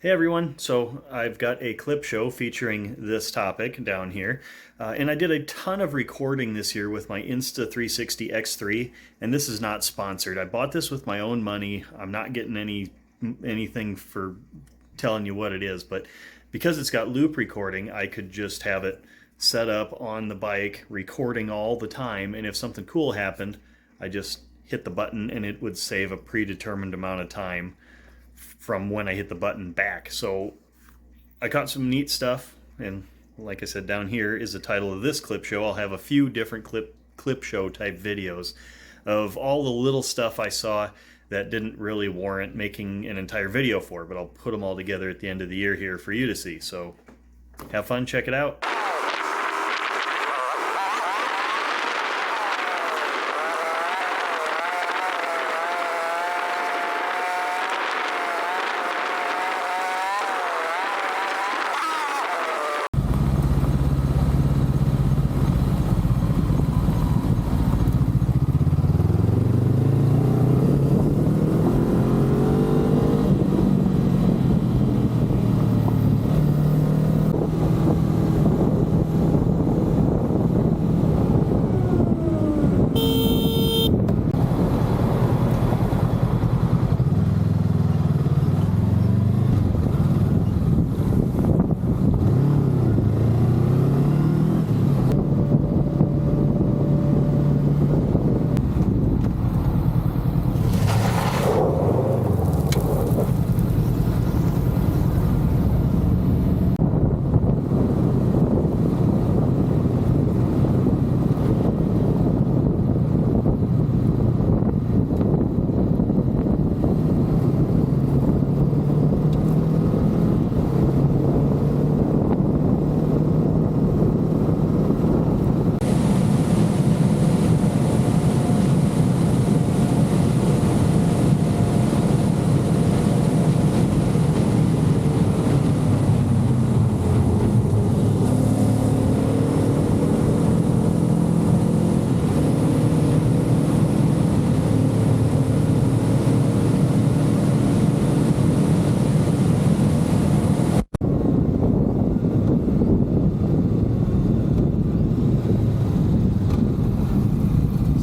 Hey everyone, so I've got a clip show featuring this topic down here. And I did a ton of recording this year with my Insta360 X3, and this is not sponsored. I bought this with my own money. I'm not getting anything for telling you what it is, but because it's got loop recording, I could just have it set up on the bike, recording all the time, and if something cool happened, I just hit the button and it would save a predetermined amount of time from when I hit the button back. So I caught some neat stuff, and like I said, down here is the title of this clip show. I'll have a few different clip show type videos of all the little stuff I saw that didn't really warrant making an entire video for, but I'll put them all together at the end of the year here for you to see. So have fun, check it out.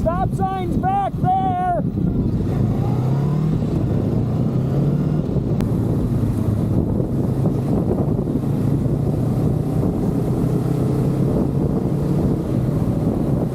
Stop signs back there!